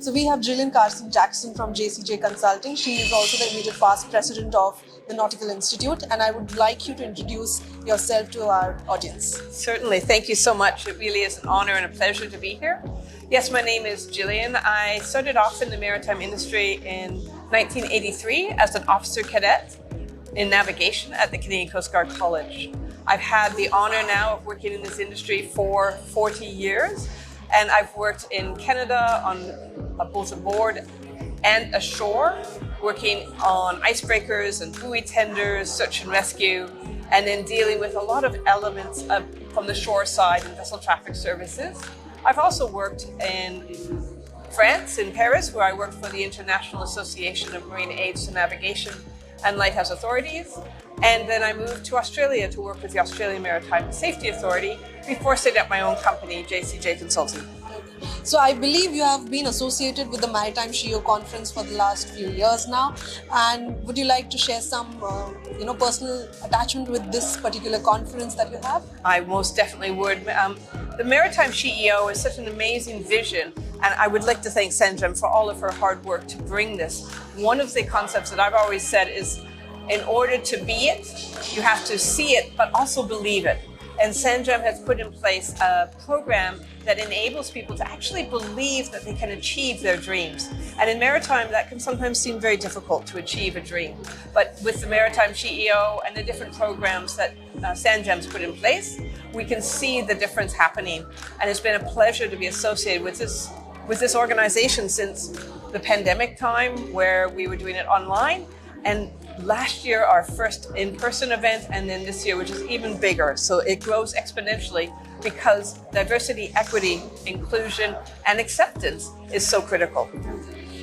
So we have Jullian Carson Jackson from JCJ Consulting. She is also the immediate past president of the Nautical Institute, and I would like you to introduce yourself to our audience. Certainly. Thank you so much. It really is an honor and a pleasure to be here. Yes, my name is Jillian. I started off in the maritime industry in 1983 as an officer cadet in navigation at the Canadian Coast Guard College. I've had the honor now of working in this industry for 40 years, and I've worked in Canada on both aboard and ashore, working on icebreakers and buoy tenders, search and rescue, and then dealing with a lot of elements from the shore side and vessel traffic services. I've also worked in France, in Paris, where I worked for the International Association of Marine Aids to Navigation and Lighthouse Authorities. And then I moved to Australia to work with the Australian Maritime Safety Authority before setting up my own company, JCJ Consulting. So I believe you have been associated with the Maritime SheEO conference for the last few years now. And would you like to share some personal attachment with this particular conference that you have? I most definitely would. The Maritime CEO is such an amazing vision, and I would like to thank Sanjam for all of her hard work to bring this. One of the concepts that I've always said is, in order to be it, you have to see it, but also believe it. And Sanjam has put in place a program that enables people to actually believe that they can achieve their dreams. And in maritime, that can sometimes seem very difficult to achieve a dream. But with the Maritime CEO and the different programs that Sanjam's put in place, we can see the difference happening. And it's been a pleasure to be associated with this organization since the pandemic time, where we were doing it online. And last year, our first in-person event, and then this year, which is even bigger. So it grows exponentially because diversity, equity, inclusion, and acceptance is so critical.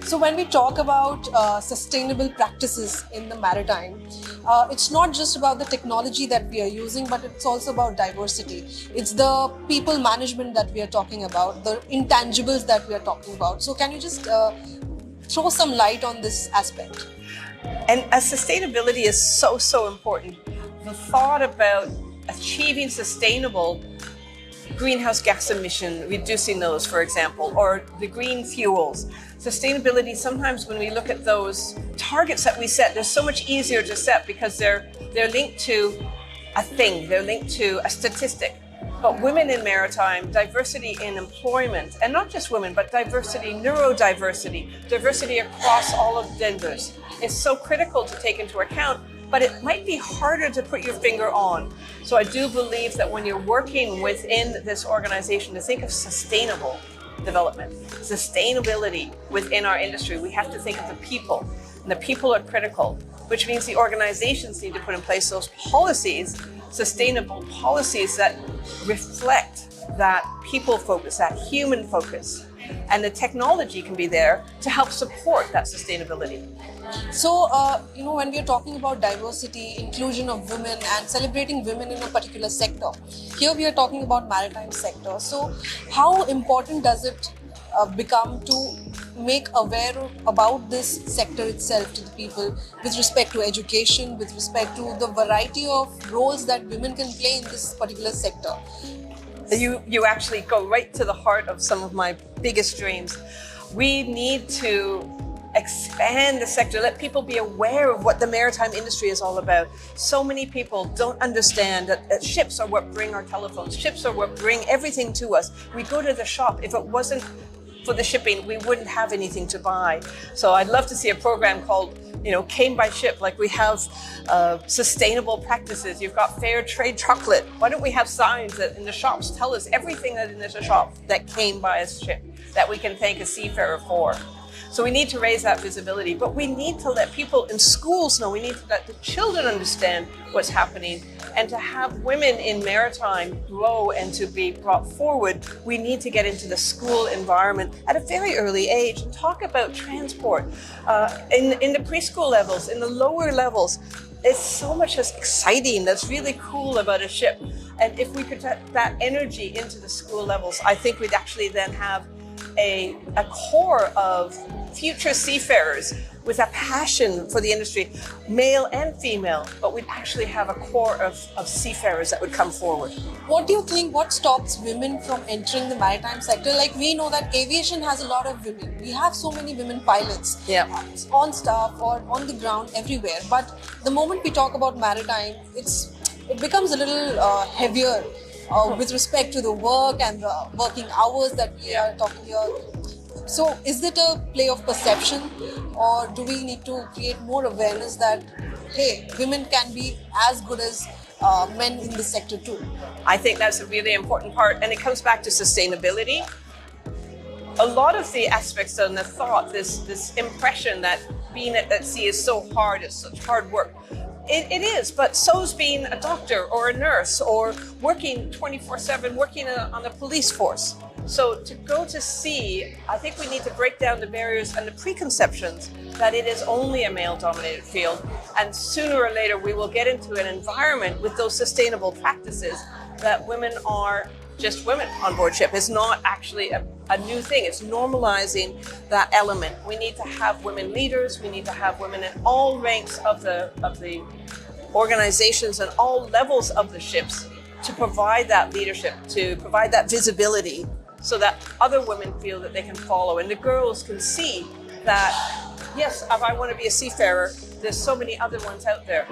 So when we talk about sustainable practices in the maritime, it's not just about the technology that we are using, but it's also about diversity. It's the people management that we are talking about, the intangibles that we are talking about. So can you just throw some light on this aspect? And as sustainability is so important, the thought about achieving sustainable greenhouse gas emission, reducing those, for example, or the green fuels. Sustainability, sometimes when we look at those targets that we set, they're so much easier to set because they're linked to a thing, they're linked to a statistic. But women in maritime, diversity in employment, and not just women, but diversity, neurodiversity, diversity across all of genders, is so critical to take into account, but it might be harder to put your finger on. So I do believe that when you're working within this organization to think of sustainable development, sustainability within our industry, we have to think of the people, and the people are critical, which means the organizations need to put in place those policies, sustainable policies that reflect that people focus, that human focus. And the technology can be there to help support that sustainability. So, when we are talking about diversity, inclusion of women, and celebrating women in a particular sector, here we are talking about maritime sector. So, how important does it become to make aware about this sector itself to the people with respect to education, with respect to the variety of roles that women can play in this particular sector? You actually go right to the heart of some of my biggest dreams. We need to expand the sector, let people be aware of what the maritime industry is all about. So many people don't understand that ships are what bring our telephones. Ships are what bring everything to us. We go to the shop. If it wasn't for the shipping, we wouldn't have anything to buy. So I'd love to see a program called, Came by Ship, like we have sustainable practices. You've got fair trade chocolate. Why don't we have signs that in the shops tell us everything that in the shop that came by a ship that we can thank a seafarer for? So we need to raise that visibility, but we need to let people in schools know, we need to let the children understand what's happening, and to have women in maritime grow and to be brought forward, we need to get into the school environment at a very early age and talk about transport in the preschool levels, in the lower levels. It's so much that's exciting, that's really cool about a ship. And if we could get that energy into the school levels, I think we'd actually then have a core of future seafarers with a passion for the industry, male and female, but we'd actually have a core of seafarers that would come forward. What do you think, what stops women from entering the maritime sector? Like, we know that aviation has a lot of women. We have so many women pilots on staff or on the ground everywhere. But the moment we talk about maritime, it becomes a little heavier with respect to the work and the working hours that we are talking here. So is it a play of perception, or do we need to create more awareness that, hey, women can be as good as men in the sector too? I think that's a really important part, and it comes back to sustainability. A lot of the aspects and the thought, this impression that being at sea is so hard, it's such hard work. It is, but so's being a doctor or a nurse or working 24/7, working on the police force. So to go to sea, I think we need to break down the barriers and the preconceptions that it is only a male-dominated field. And sooner or later, we will get into an environment with those sustainable practices that women are just women on board ship. It's not actually a new thing. It's normalizing that element. We need to have women leaders. We need to have women in all ranks of the organizations and all levels of the ships to provide that leadership, to provide that visibility, so that other women feel that they can follow, and the girls can see that, yes, if I want to be a seafarer, there's so many other ones out there.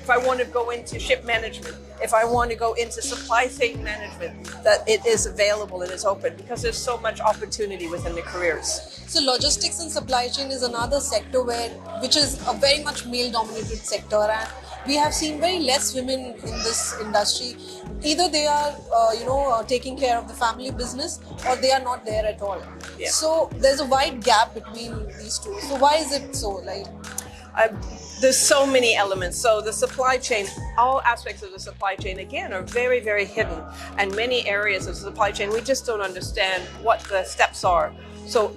If I want to go into ship management, if I want to go into supply chain management, that it is available and is open, because there's so much opportunity within the careers. So logistics and supply chain is another sector which is a very much male-dominated sector, and we have seen very less women in this industry. Either they are, taking care of the family business, or they are not there at all. Yeah. So there's a wide gap between these two. So why is it so? There's so many elements. So the supply chain, all aspects of the supply chain, again, are very, very hidden. And many areas of the supply chain, we just don't understand what the steps are. So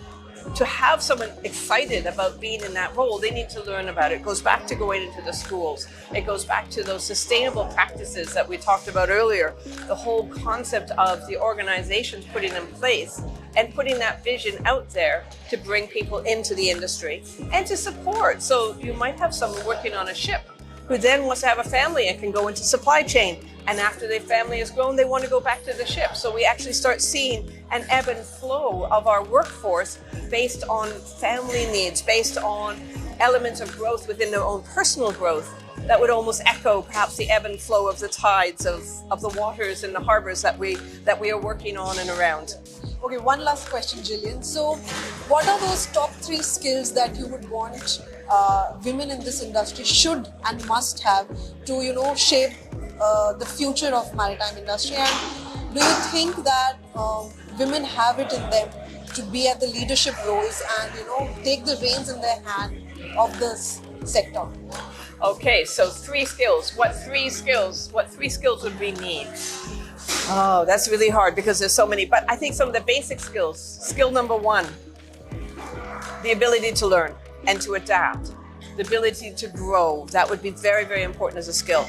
to have someone excited about being in that role, they need to learn about it. It goes back to going into the schools. It goes back to those sustainable practices that we talked about earlier. The whole concept of the organizations putting in place and putting that vision out there to bring people into the industry and to support. So you might have someone working on a ship who then wants to have a family and can go into supply chain. And after their family has grown, they want to go back to the ship. So we actually start seeing an ebb and flow of our workforce based on family needs, based on elements of growth within their own personal growth that would almost echo perhaps the ebb and flow of the tides of the waters and the harbors that we are working on and around. Okay, one last question, Jillian. So what are those top 3 skills that you would want women in this industry should and must have to, shape the future of maritime industry? And do you think that women have it in them to be at the leadership roles and, take the reins in their hand of this sector? Okay, so 3 skills. What 3 skills would we need? Oh, that's really hard because there's so many. But I think some of the basic skills. Skill number 1, the ability to learn and to adapt. The ability to grow. That would be very, very important as a skill.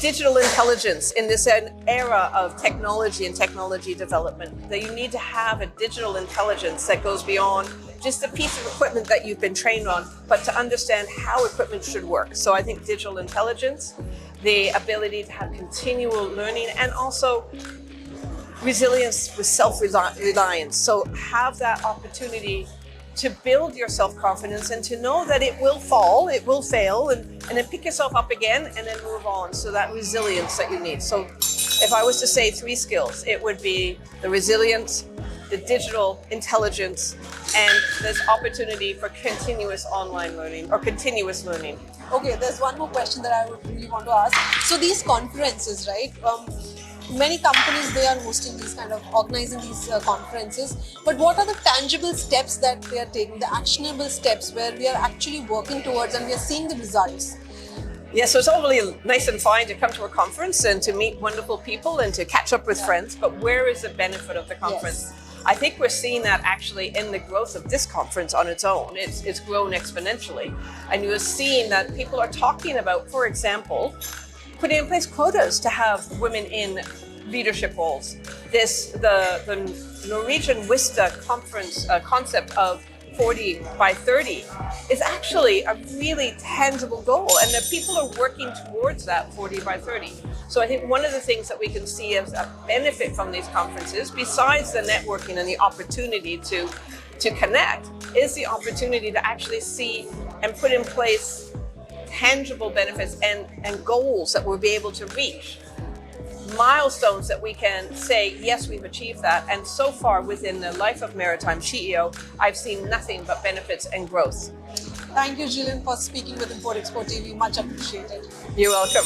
Digital intelligence in this era of technology and technology development, that you need to have a digital intelligence that goes beyond just a piece of equipment that you've been trained on, but to understand how equipment should work. So I think digital intelligence, the ability to have continual learning, and also resilience with self-reliance. So have that opportunity to build your self-confidence and to know that it will fall, it will fail, and then pick yourself up again and then move on. So that resilience that you need. So if I was to say 3 skills, it would be the resilience, the digital intelligence, and this opportunity for continuous online learning or continuous learning. Okay, there's one more question that I would really want to ask. So these conferences, right? Many companies, they are hosting these organizing these conferences. But what are the tangible steps that they are taking, the actionable steps where we are actually working towards and we are seeing the results? Yeah, so it's all really nice and fine to come to a conference and to meet wonderful people and to catch up with friends, but where is the benefit of the conference? Yes. I think we're seeing that actually in the growth of this conference on its own. It's grown exponentially. And you're seeing that people are talking about, for example, putting in place quotas to have women in leadership roles. The Norwegian WISTA conference concept of 40 by 30 is actually a really tangible goal, and that people are working towards that 40 by 30. So I think one of the things that we can see as a benefit from these conferences, besides the networking and the opportunity to connect, is the opportunity to actually see and put in place tangible benefits and goals that we'll be able to reach. Milestones that we can say, yes, we've achieved that. And so far within the life of Maritime SheEO, I've seen nothing but benefits and growth. Thank you, Jillian, for speaking with Import Export TV. Much appreciated. You're welcome.